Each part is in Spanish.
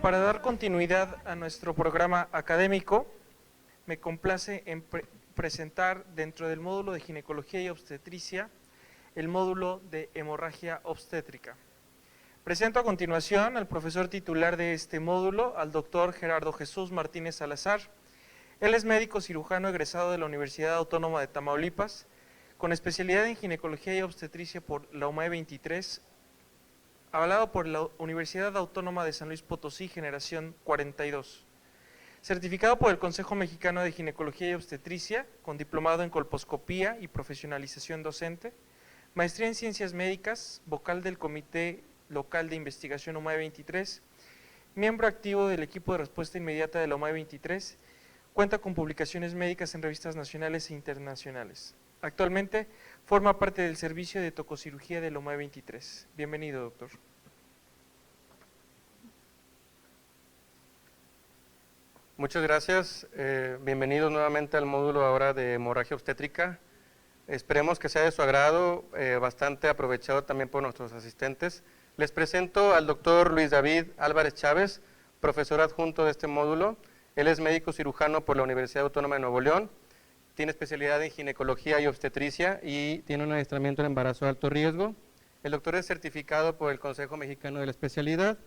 Para dar continuidad a nuestro programa académico, me complace en presentar dentro del módulo de ginecología y obstetricia el módulo de hemorragia obstétrica. Presento a continuación al profesor titular de este módulo, al doctor Gerardo Jesús Martínez Salazar. Él es médico cirujano egresado de la Universidad Autónoma de Tamaulipas, con especialidad en ginecología y obstetricia por la UMAE 23, avalado por la Universidad Autónoma de San Luis Potosí, generación 42. Certificado por el Consejo Mexicano de Ginecología y Obstetricia, con diplomado en colposcopía y profesionalización docente, maestría en ciencias médicas, vocal del Comité Local de Investigación UMAE 23, miembro activo del equipo de respuesta inmediata de la UMAE 23, cuenta con publicaciones médicas en revistas nacionales e internacionales. Actualmente forma parte del servicio de tococirugía de la UMAE 23. Bienvenido, doctor. Muchas gracias. Bienvenidos nuevamente al módulo ahora de hemorragia obstétrica. Esperemos que sea de su agrado, bastante aprovechado también por nuestros asistentes. Les presento al doctor Luis David Álvarez Chávez, profesor adjunto de este módulo. Él es médico cirujano por la Universidad Autónoma de Nuevo León, tiene especialidad en ginecología y obstetricia y tiene un adiestramiento en embarazo de alto riesgo. El doctor es certificado por el Consejo Mexicano de la Especialidad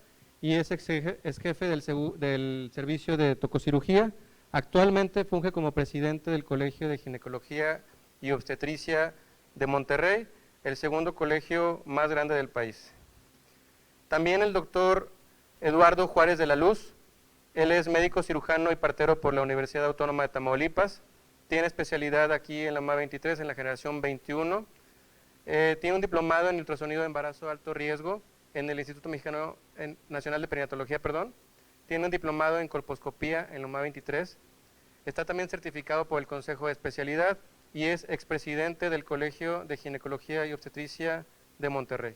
y es jefe del servicio de tococirugía. Actualmente funge como presidente del Colegio de Ginecología y Obstetricia de Monterrey, el segundo colegio más grande del país. También el doctor Eduardo Juárez de la Luz, él es médico cirujano y partero por la Universidad Autónoma de Tamaulipas, tiene especialidad aquí en la UMAE 23, en la generación 21, tiene un diplomado en ultrasonido de embarazo de alto riesgo en el Instituto Mexicano Nacional de Perinatología, tiene un diplomado en colposcopía en la UMAE 23, está también certificado por el Consejo de Especialidad y es expresidente del Colegio de Ginecología y Obstetricia de Monterrey.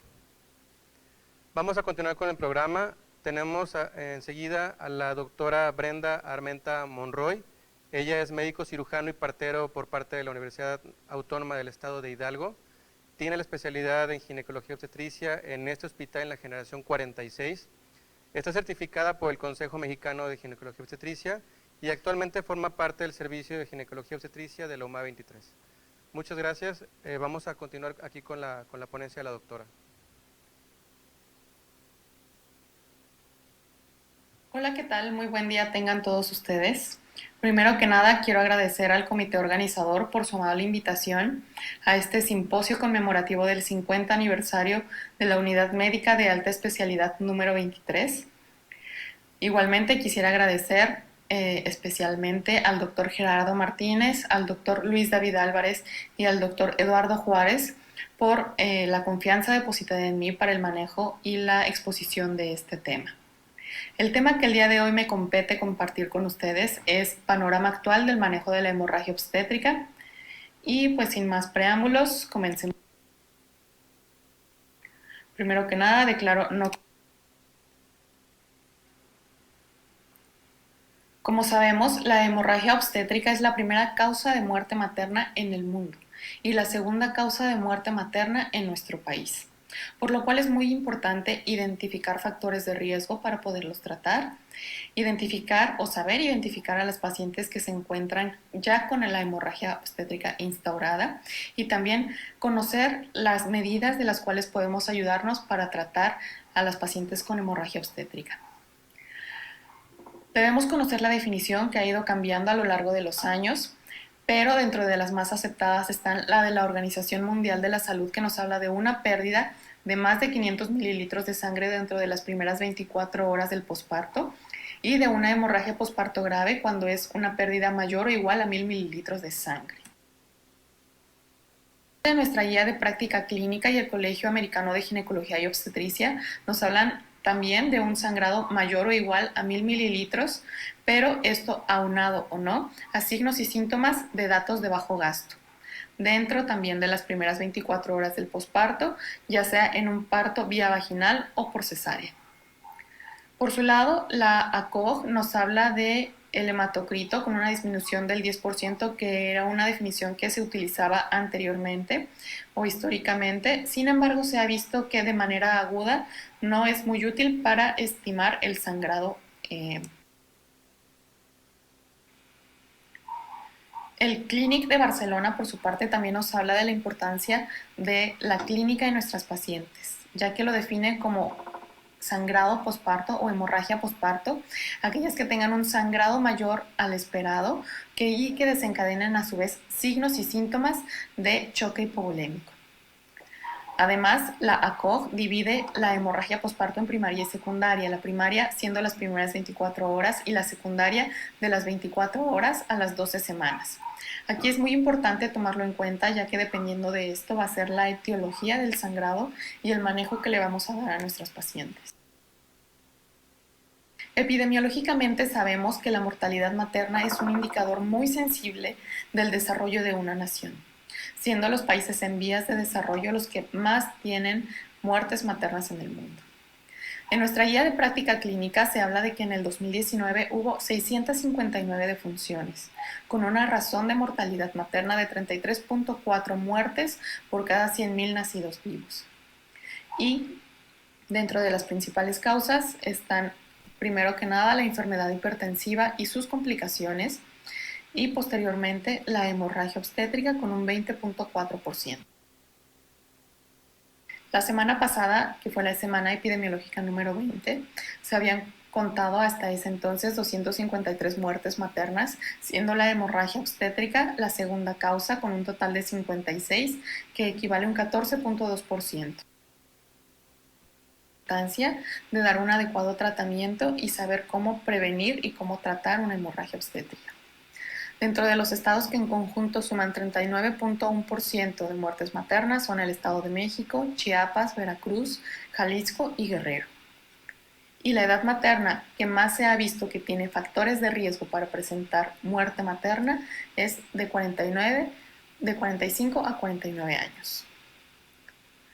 Vamos a continuar con el programa. Tenemos enseguida a la doctora Brenda Armenta Monroy. Ella es médico cirujano y partero por parte de la Universidad Autónoma del Estado de Hidalgo. Tiene la especialidad en ginecología y obstetricia en este hospital en la generación 46. Está certificada por el Consejo Mexicano de Ginecología y Obstetricia y actualmente forma parte del servicio de ginecología y obstetricia de la UMAE 23. Muchas gracias. Vamos a continuar aquí con la ponencia de la doctora. Hola, ¿qué tal? Muy buen día tengan todos ustedes. Primero que nada, quiero agradecer al comité organizador por su amable invitación a este simposio conmemorativo del 50 aniversario de la Unidad Médica de Alta Especialidad número 23. Igualmente quisiera agradecer especialmente al doctor Gerardo Martínez, al doctor Luis David Álvarez y al doctor Eduardo Juárez por la confianza depositada en mí para el manejo y la exposición de este tema. El tema que el día de hoy me compete compartir con ustedes es panorama actual del manejo de la hemorragia obstétrica y pues sin más preámbulos, comencemos. Primero que nada, declaro no. Como sabemos, la hemorragia obstétrica es la primera causa de muerte materna en el mundo y la segunda causa de muerte materna en nuestro país, por lo cual es muy importante identificar factores de riesgo para poderlos tratar, identificar o saber identificar a las pacientes que se encuentran ya con la hemorragia obstétrica instaurada y también conocer las medidas de las cuales podemos ayudarnos para tratar a las pacientes con hemorragia obstétrica. Debemos conocer la definición que ha ido cambiando a lo largo de los años, pero dentro de las más aceptadas están la de la Organización Mundial de la Salud, que nos habla de una pérdida de más de 500 mililitros de sangre dentro de las primeras 24 horas del posparto y de una hemorragia posparto grave cuando es una pérdida mayor o igual a 1000 mililitros de sangre. De nuestra guía de práctica clínica y el Colegio Americano de Ginecología y Obstetricia nos hablan también de un sangrado mayor o igual a 1000 mililitros, pero esto aunado o no a signos y síntomas de datos de bajo gasto. Dentro también de las primeras 24 horas del posparto, ya sea en un parto vía vaginal o por cesárea. Por su lado, la ACOG nos habla de el hematocrito con una disminución del 10%, que era una definición que se utilizaba anteriormente o históricamente. Sin embargo, se ha visto que de manera aguda no es muy útil para estimar el sangrado El Clínic de Barcelona, por su parte, también nos habla de la importancia de la clínica de nuestras pacientes, ya que lo define como sangrado posparto o hemorragia posparto, aquellas que tengan un sangrado mayor al esperado y que desencadenen a su vez signos y síntomas de choque hipovolémico. Además, la ACOG divide la hemorragia posparto en primaria y secundaria, la primaria siendo las primeras 24 horas y la secundaria de las 24 horas a las 12 semanas. Aquí es muy importante tomarlo en cuenta, ya que dependiendo de esto va a ser la etiología del sangrado y el manejo que le vamos a dar a nuestras pacientes. Epidemiológicamente sabemos que la mortalidad materna es un indicador muy sensible del desarrollo de una nación, siendo los países en vías de desarrollo los que más tienen muertes maternas en el mundo. En nuestra guía de práctica clínica se habla de que en el 2019 hubo 659 defunciones, con una razón de mortalidad materna de 33.4 muertes por cada 100.000 nacidos vivos. Y dentro de las principales causas están, primero que nada, la enfermedad hipertensiva y sus complicaciones, y posteriormente la hemorragia obstétrica con un 20.4%. La semana pasada, que fue la semana epidemiológica número 20, se habían contado hasta ese entonces 253 muertes maternas, siendo la hemorragia obstétrica la segunda causa con un total de 56, que equivale a un 14.2%. De dar un adecuado tratamiento y saber cómo prevenir y cómo tratar una hemorragia obstétrica. Dentro de los estados que en conjunto suman 39.1% de muertes maternas son el Estado de México, Chiapas, Veracruz, Jalisco y Guerrero. Y la edad materna que más se ha visto que tiene factores de riesgo para presentar muerte materna es de 45 a 49 años.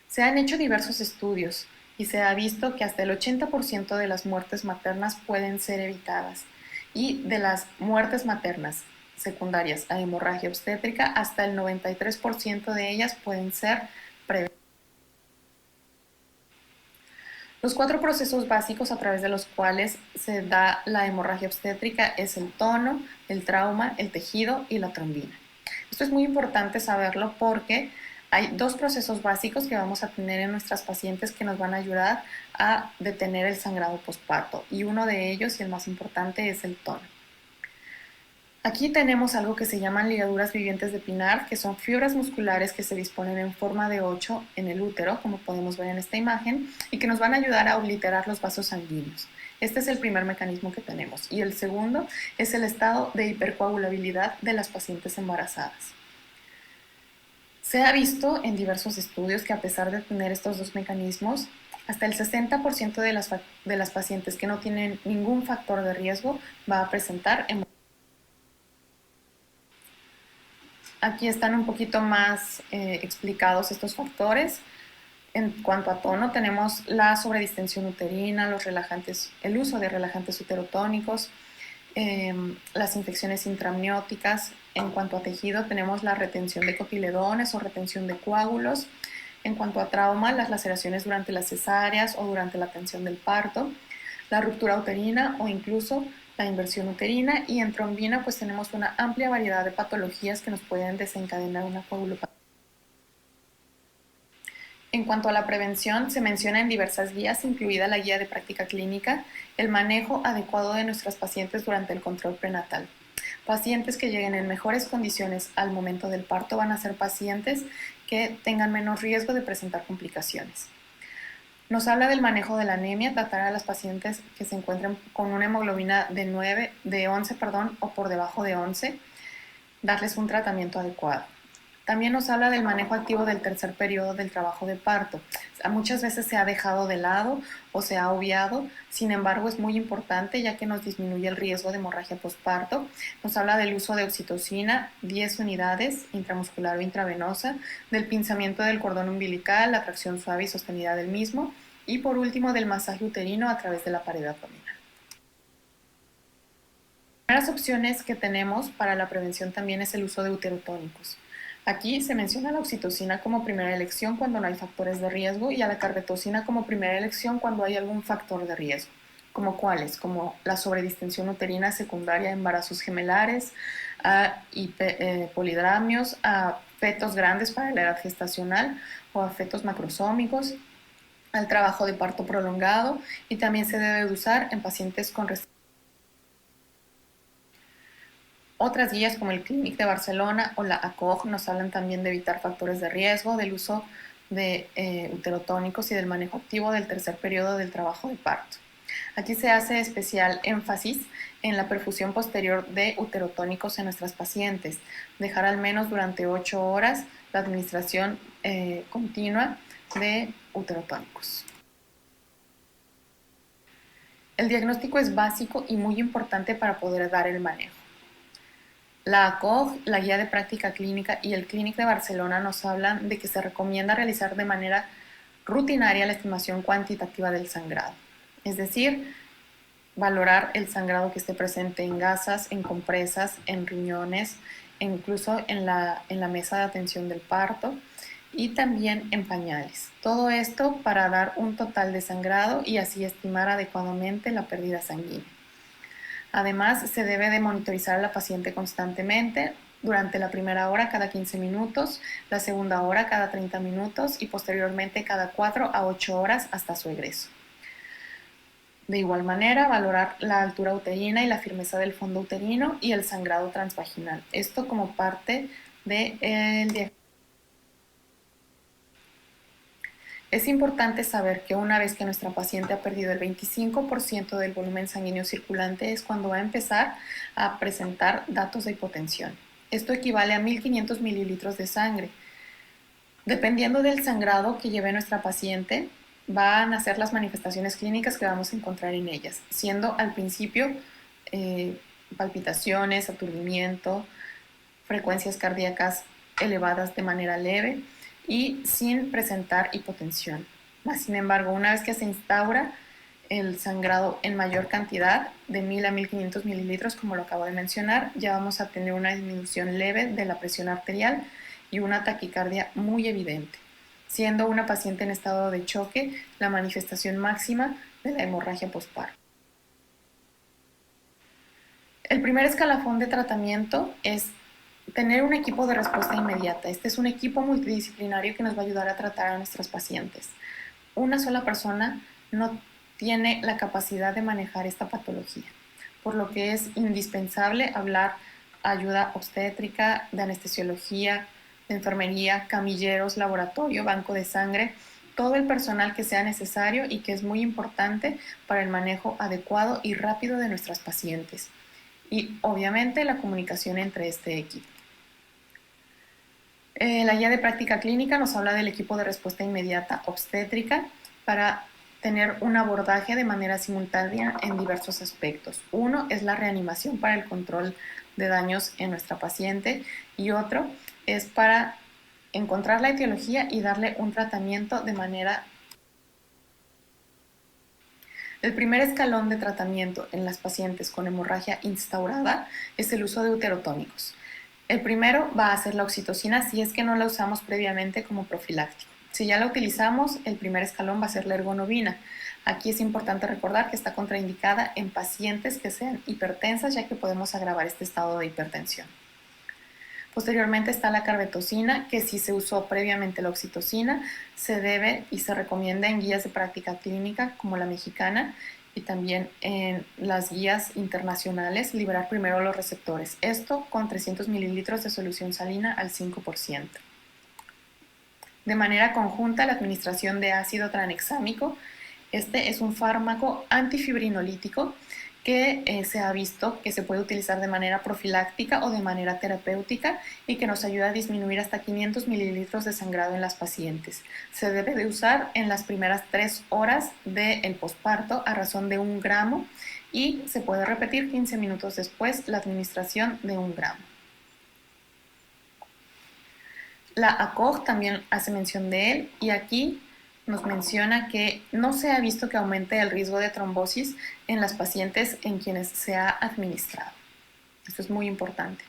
Se han hecho diversos estudios y se ha visto que hasta el 80% de las muertes maternas pueden ser evitadas, y de las muertes maternas secundarias a hemorragia obstétrica, hasta el 93% de ellas pueden ser prevenidas. Los 4 procesos básicos a través de los cuales se da la hemorragia obstétrica es el tono, el trauma, el tejido y la trombina. Esto es muy importante saberlo porque hay 2 procesos básicos que vamos a tener en nuestras pacientes que nos van a ayudar a detener el sangrado posparto, y uno de ellos, y el más importante, es el tono. Aquí tenemos algo que se llaman ligaduras vivientes de Pinar, que son fibras musculares que se disponen en forma de 8 en el útero, como podemos ver en esta imagen, y que nos van a ayudar a obliterar los vasos sanguíneos. Este es el primer mecanismo que tenemos. Y el segundo es el estado de hipercoagulabilidad de las pacientes embarazadas. Se ha visto en diversos estudios que a pesar de tener estos 2 mecanismos, hasta el 60% de las pacientes que no tienen ningún factor de riesgo va a presentar hemorragia. Aquí están un poquito más explicados estos factores. En cuanto a tono, tenemos la sobredistensión uterina, los relajantes, el uso de relajantes uterotónicos, las infecciones intramnióticas. En cuanto a tejido, tenemos la retención de cotiledones o retención de coágulos. En cuanto a trauma, las laceraciones durante las cesáreas o durante la atención del parto, la ruptura uterina o incluso la inversión uterina, y en trombina pues tenemos una amplia variedad de patologías que nos pueden desencadenar una coagulopatía. En cuanto a la prevención, se menciona en diversas guías, incluida la guía de práctica clínica, el manejo adecuado de nuestras pacientes durante el control prenatal. Pacientes que lleguen en mejores condiciones al momento del parto van a ser pacientes que tengan menos riesgo de presentar complicaciones. Nos habla del manejo de la anemia, tratar a las pacientes que se encuentren con una hemoglobina de 11 o por debajo de 11, darles un tratamiento adecuado. También nos habla del manejo activo del tercer periodo del trabajo de parto. Muchas veces se ha dejado de lado o se ha obviado, sin embargo es muy importante ya que nos disminuye el riesgo de hemorragia posparto. Nos habla del uso de oxitocina, 10 unidades, intramuscular o intravenosa, del pinzamiento del cordón umbilical, la tracción suave y sostenida del mismo, y por último del masaje uterino a través de la pared abdominal. Las primeras opciones que tenemos para la prevención también es el uso de uterotónicos. Aquí se menciona la oxitocina como primera elección cuando no hay factores de riesgo y a la carbetocina como primera elección cuando hay algún factor de riesgo. ¿Como cuáles? Como la sobredistensión uterina secundaria a embarazos gemelares, polidramios, a fetos grandes para la edad gestacional o a fetos macrosómicos, al trabajo de parto prolongado, y también se debe de usar en pacientes con Otras guías como el Clínic de Barcelona o la ACOG nos hablan también de evitar factores de riesgo, del uso de uterotónicos y del manejo activo del tercer periodo del trabajo de parto. Aquí se hace especial énfasis en la perfusión posterior de uterotónicos en nuestras pacientes, dejar al menos durante 8 horas la administración continua de uterotónicos. El diagnóstico es básico y muy importante para poder dar el manejo. La ACOG, la Guía de Práctica Clínica y el Clínic de Barcelona nos hablan de que se recomienda realizar de manera rutinaria la estimación cuantitativa del sangrado, es decir, valorar el sangrado que esté presente en gasas, en compresas, en riñones, incluso en la mesa de atención del parto y también en pañales. Todo esto para dar un total de sangrado y así estimar adecuadamente la pérdida sanguínea. Además, se debe de monitorizar a la paciente constantemente durante la primera hora cada 15 minutos, la segunda hora cada 30 minutos y posteriormente cada 4 a 8 horas hasta su egreso. De igual manera, valorar la altura uterina y la firmeza del fondo uterino y el sangrado transvaginal. Esto como parte del diagnóstico. Es importante saber que una vez que nuestra paciente ha perdido el 25% del volumen sanguíneo circulante es cuando va a empezar a presentar datos de hipotensión. Esto equivale a 1.500 mililitros de sangre. Dependiendo del sangrado que lleve nuestra paciente, van a ser las manifestaciones clínicas que vamos a encontrar en ellas, siendo al principio palpitaciones, aturdimiento, frecuencias cardíacas elevadas de manera leve y sin presentar hipotensión. Sin embargo, una vez que se instaura el sangrado en mayor cantidad, de 1.000 a 1.500 mililitros, como lo acabo de mencionar, ya vamos a tener una disminución leve de la presión arterial y una taquicardia muy evidente, siendo una paciente en estado de choque la manifestación máxima de la hemorragia postparto. El primer escalafón de tratamiento es tener un equipo de respuesta inmediata. Este es un equipo multidisciplinario que nos va a ayudar a tratar a nuestras pacientes. Una sola persona no tiene la capacidad de manejar esta patología, por lo que es indispensable hablar ayuda obstétrica, de anestesiología, de enfermería, camilleros, laboratorio, banco de sangre, todo el personal que sea necesario y que es muy importante para el manejo adecuado y rápido de nuestras pacientes. Y obviamente la comunicación entre este equipo. La guía de práctica clínica nos habla del equipo de respuesta inmediata obstétrica para tener un abordaje de manera simultánea en diversos aspectos. Uno es la reanimación para el control de daños en nuestra paciente y otro es para encontrar la etiología y darle un tratamiento de manera. El primer escalón de tratamiento en las pacientes con hemorragia instaurada es el uso de uterotónicos. El primero va a ser la oxitocina si es que no la usamos previamente como profiláctico. Si ya la utilizamos, el primer escalón va a ser la ergonovina. Aquí es importante recordar que está contraindicada en pacientes que sean hipertensas, ya que podemos agravar este estado de hipertensión. Posteriormente está la carbetocina, que si se usó previamente la oxitocina, se debe y se recomienda en guías de práctica clínica como la mexicana y también en las guías internacionales liberar primero los receptores. Esto con 300 mililitros de solución salina al 5%. De manera conjunta, la administración de ácido tranexámico. Este es un fármaco antifibrinolítico que se ha visto que se puede utilizar de manera profiláctica o de manera terapéutica y que nos ayuda a disminuir hasta 500 mililitros de sangrado en las pacientes. Se debe de usar en las primeras 3 horas del posparto a razón de 1 gramo y se puede repetir 15 minutos después la administración de 1 gramo. La ACOG también hace mención de él y aquí nos menciona que no se ha visto que aumente el riesgo de trombosis en las pacientes en quienes se ha administrado. Esto es muy importante.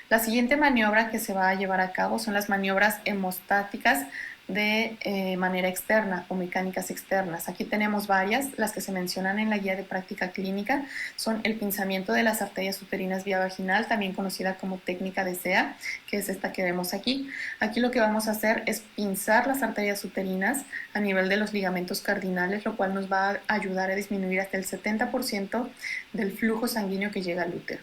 La siguiente maniobra que se va a llevar a cabo son las maniobras hemostáticas de manera externa o mecánicas externas. Aquí tenemos varias, las que se mencionan en la guía de práctica clínica son el pinzamiento de las arterias uterinas vía vaginal, también conocida como técnica de SEA, que es esta que vemos aquí. Aquí lo que vamos a hacer es pinzar las arterias uterinas a nivel de los ligamentos cardinales, lo cual nos va a ayudar a disminuir hasta el 70% del flujo sanguíneo que llega al útero,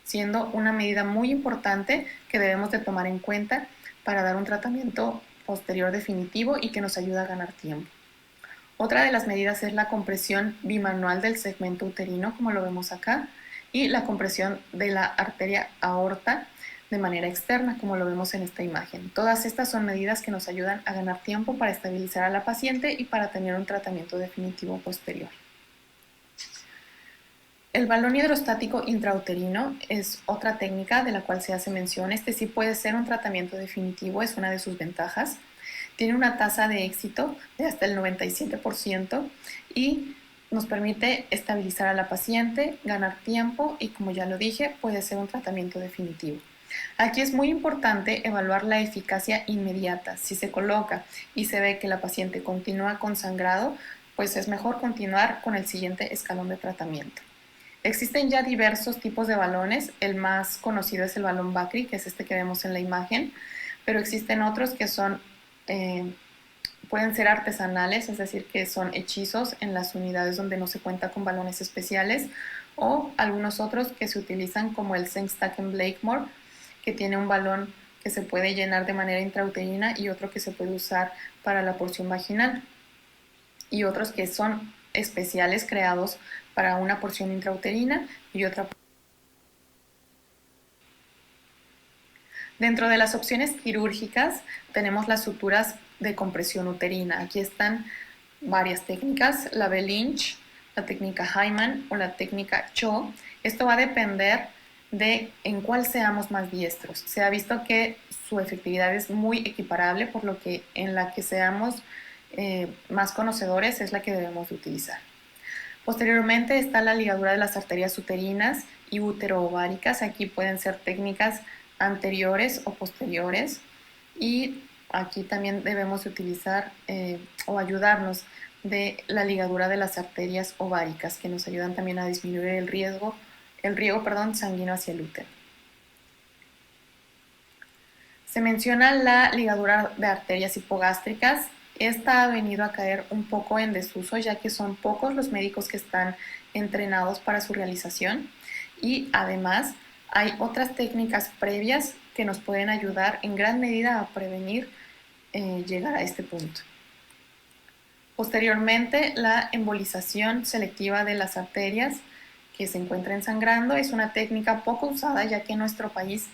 siendo una medida muy importante que debemos de tomar en cuenta para dar un tratamiento posterior definitivo y que nos ayuda a ganar tiempo. Otra de las medidas es la compresión bimanual del segmento uterino, como lo vemos acá, y la compresión de la arteria aorta de manera externa, como lo vemos en esta imagen. Todas estas son medidas que nos ayudan a ganar tiempo para estabilizar a la paciente y para tener un tratamiento definitivo posterior. El balón hidrostático intrauterino es otra técnica de la cual se hace mención. Este sí puede ser un tratamiento definitivo, es una de sus ventajas. Tiene una tasa de éxito de hasta el 97% y nos permite estabilizar a la paciente, ganar tiempo y, como ya lo dije, puede ser un tratamiento definitivo. Aquí es muy importante evaluar la eficacia inmediata. Si se coloca y se ve que la paciente continúa con sangrado, pues es mejor continuar con el siguiente escalón de tratamiento. Existen ya diversos tipos de balones. El más conocido es el balón Bakri, que es este que vemos en la imagen, pero existen otros que son, pueden ser artesanales, es decir, que son hechizos en las unidades donde no se cuenta con balones especiales, o algunos otros que se utilizan como el Sengstaken Blakemore, que tiene un balón que se puede llenar de manera intrauterina y otro que se puede usar para la porción vaginal, y otros que son especiales creados para una porción intrauterina y otra. Dentro de las opciones quirúrgicas tenemos las suturas de compresión uterina. Aquí están varias técnicas, la Lynch, la técnica Hyman o la técnica Cho. Esto va a depender de en cuál seamos más diestros. Se ha visto que su efectividad es muy equiparable, por lo que en la que seamos más conocedores es la que debemos utilizar. Posteriormente está la ligadura de las arterias uterinas y útero-ováricas. Aquí pueden ser técnicas anteriores o posteriores, y aquí también debemos utilizar o ayudarnos de la ligadura de las arterias ováricas, que nos ayudan también a disminuir el riego sanguíneo hacia el útero. Se menciona la ligadura de arterias hipogástricas. Esta ha venido a caer un poco en desuso, ya que son pocos los médicos que están entrenados para su realización, y además hay otras técnicas previas que nos pueden ayudar en gran medida a prevenir llegar a este punto. Posteriormente, la embolización selectiva de las arterias que se encuentran sangrando es una técnica poco usada, ya que en nuestro país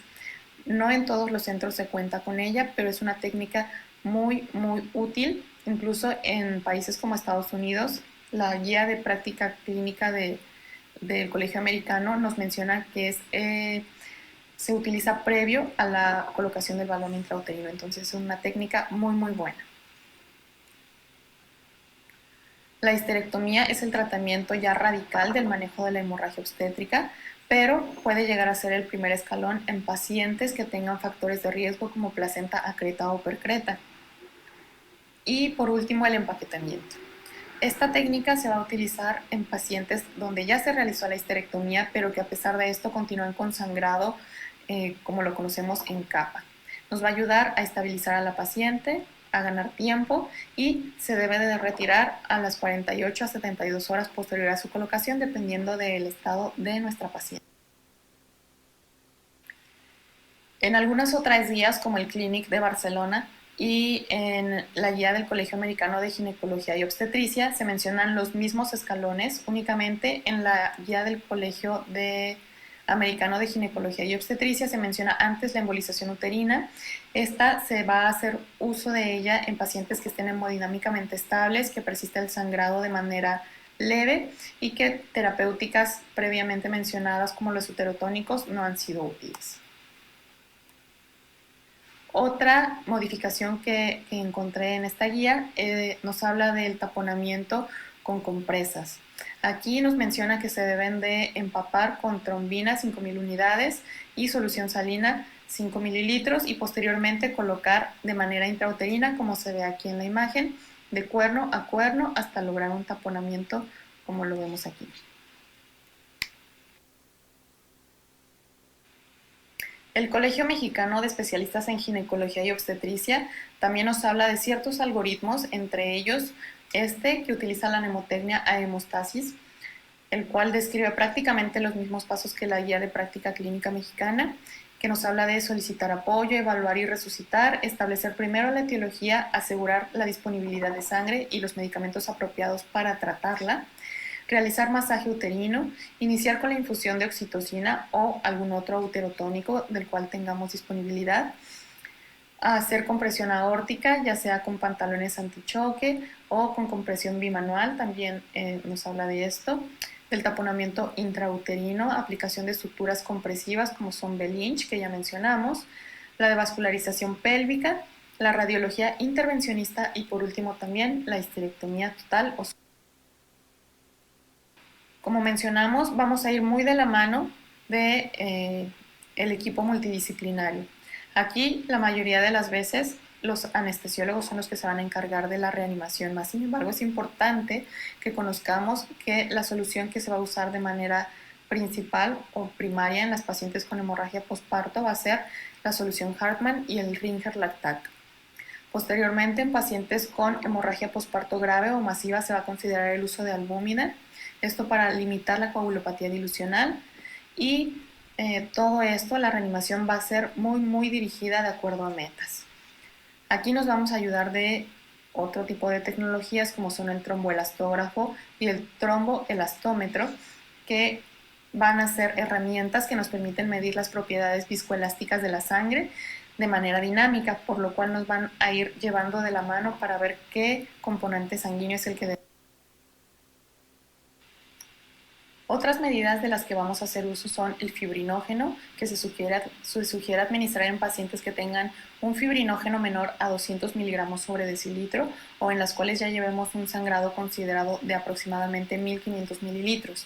no en todos los centros se cuenta con ella, pero es una técnica muy útil. Incluso en países como Estados Unidos, la guía de práctica clínica del Colegio Americano nos menciona que se utiliza previo a la colocación del balón intrauterino. Entonces es una técnica muy buena. La histerectomía es el tratamiento ya radical del manejo de la hemorragia obstétrica, pero puede llegar a ser el primer escalón en pacientes que tengan factores de riesgo como placenta acreta o percreta. Y por último, el empaquetamiento. Esta técnica se va a utilizar en pacientes donde ya se realizó la histerectomía, pero que a pesar de esto continúan con sangrado, como lo conocemos en capa. Nos va a ayudar a estabilizar a la paciente, a ganar tiempo, y se debe de retirar a las 48 a 72 horas posterior a su colocación, dependiendo del estado de nuestra paciente. En algunas otras guías, como el Clinic de Barcelona y en la guía del Colegio Americano de Ginecología y Obstetricia, se mencionan los mismos escalones. Únicamente en la guía del Colegio Americano de Ginecología y Obstetricia se menciona antes la embolización uterina. Esta se va a hacer uso de ella en pacientes que estén hemodinámicamente estables, que persiste el sangrado de manera leve y que terapéuticas previamente mencionadas como los uterotónicos no han sido útiles. Otra modificación que encontré en esta guía nos habla del taponamiento con compresas. Aquí nos menciona que se deben de empapar con trombina 5000 unidades y solución salina 5 mililitros y posteriormente colocar de manera intrauterina, como se ve aquí en la imagen, de cuerno a cuerno hasta lograr un taponamiento como lo vemos aquí. El Colegio Mexicano de Especialistas en Ginecología y Obstetricia también nos habla de ciertos algoritmos, entre ellos este que utiliza la mnemotecnia a hemostasis, el cual describe prácticamente los mismos pasos que la guía de práctica clínica mexicana, que nos habla de solicitar apoyo, evaluar y resucitar, establecer primero la etiología, asegurar la disponibilidad de sangre y los medicamentos apropiados para tratarla, realizar masaje uterino, iniciar con la infusión de oxitocina o algún otro uterotónico del cual tengamos disponibilidad, hacer compresión aórtica, ya sea con pantalones antichoque o con compresión bimanual, también nos habla de esto, del taponamiento intrauterino, aplicación de estructuras compresivas como son Belinch, que ya mencionamos, la de vascularización pélvica, la radiología intervencionista y por último también la histerectomía total. Como mencionamos, vamos a ir muy de la mano de el equipo multidisciplinario. Aquí la mayoría de las veces los anestesiólogos son los que se van a encargar de la reanimación, más sin embargo es importante que conozcamos que la solución que se va a usar de manera principal o primaria en las pacientes con hemorragia postparto va a ser la solución Hartmann y el Ringer-Lactac. Posteriormente, en pacientes con hemorragia postparto grave o masiva se va a considerar el uso de albúmina, esto para limitar la coagulopatía dilucional y todo esto, la reanimación va a ser muy dirigida de acuerdo a metas. Aquí nos vamos a ayudar de otro tipo de tecnologías como son el tromboelastógrafo y el tromboelastómetro, que van a ser herramientas que nos permiten medir las propiedades viscoelásticas de la sangre de manera dinámica, por lo cual nos van a ir llevando de la mano para ver qué componente sanguíneo es el que debe. Otras medidas de las que vamos a hacer uso son el fibrinógeno, que se sugiere administrar en pacientes que tengan un fibrinógeno menor a 200 miligramos sobre decilitro o en las cuales ya llevemos un sangrado considerado de aproximadamente 1500 mililitros.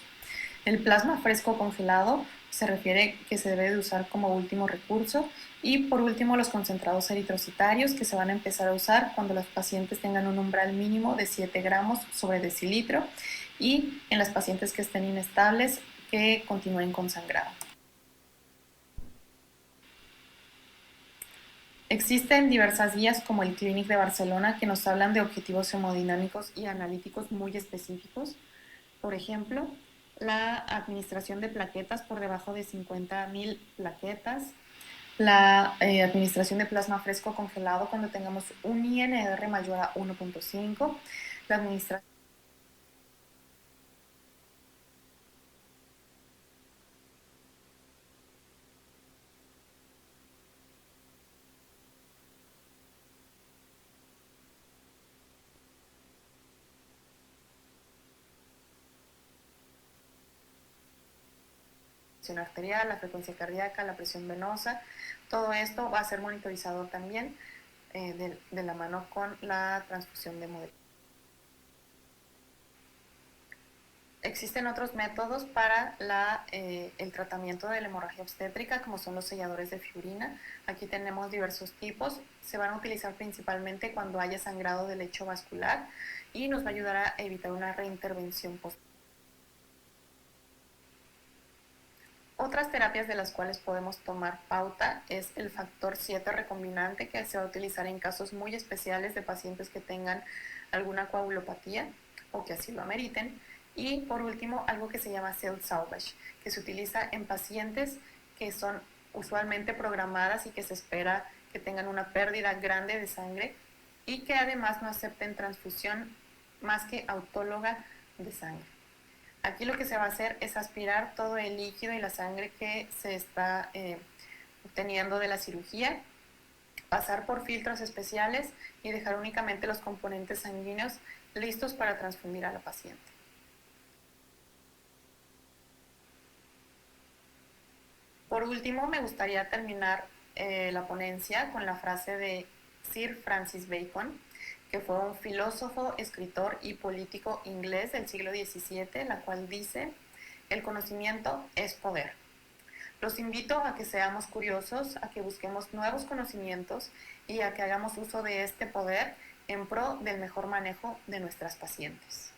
El plasma fresco congelado se refiere que se debe de usar como último recurso y por último los concentrados eritrocitarios que se van a empezar a usar cuando los pacientes tengan un umbral mínimo de 7 gramos sobre decilitro y en las pacientes que estén inestables que continúen con sangrado. Existen diversas guías como el Clinic de Barcelona que nos hablan de objetivos hemodinámicos y analíticos muy específicos. Por ejemplo, la administración de plaquetas por debajo de 50.000 plaquetas, la administración de plasma fresco congelado cuando tengamos un INR mayor a 1.5, la administración arterial, la frecuencia cardíaca, la presión venosa, todo esto va a ser monitorizado también de la mano con la transfusión de modelo. Existen otros métodos para el tratamiento de la hemorragia obstétrica, como son los selladores de fibrina. Aquí tenemos diversos tipos. Se van a utilizar principalmente cuando haya sangrado del lecho vascular y nos va a ayudar a evitar una reintervención posterior. Otras terapias de las cuales podemos tomar pauta es el factor 7 recombinante, que se va a utilizar en casos muy especiales de pacientes que tengan alguna coagulopatía o que así lo ameriten. Y por último, algo que se llama cell salvage, que se utiliza en pacientes que son usualmente programadas y que se espera que tengan una pérdida grande de sangre y que además no acepten transfusión más que autóloga de sangre. Aquí lo que se va a hacer es aspirar todo el líquido y la sangre que se está obteniendo de la cirugía, pasar por filtros especiales y dejar únicamente los componentes sanguíneos listos para transfundir a la paciente. Por último, me gustaría terminar la ponencia con la frase de Sir Francis Bacon, que fue un filósofo, escritor y político inglés del siglo XVII, la cual dice: el conocimiento es poder. Los invito a que seamos curiosos, a que busquemos nuevos conocimientos y a que hagamos uso de este poder en pro del mejor manejo de nuestras pacientes.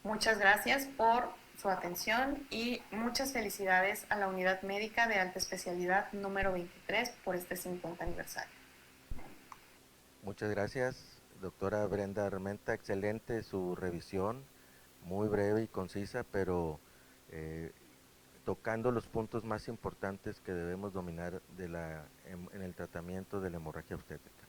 Muchas gracias por su atención y muchas felicidades a la Unidad Médica de Alta Especialidad número 23 por este 50 aniversario. Muchas gracias, doctora Brenda Armenta. Excelente su revisión, muy breve y concisa, pero tocando los puntos más importantes que debemos dominar en el tratamiento de la hemorragia obstétrica.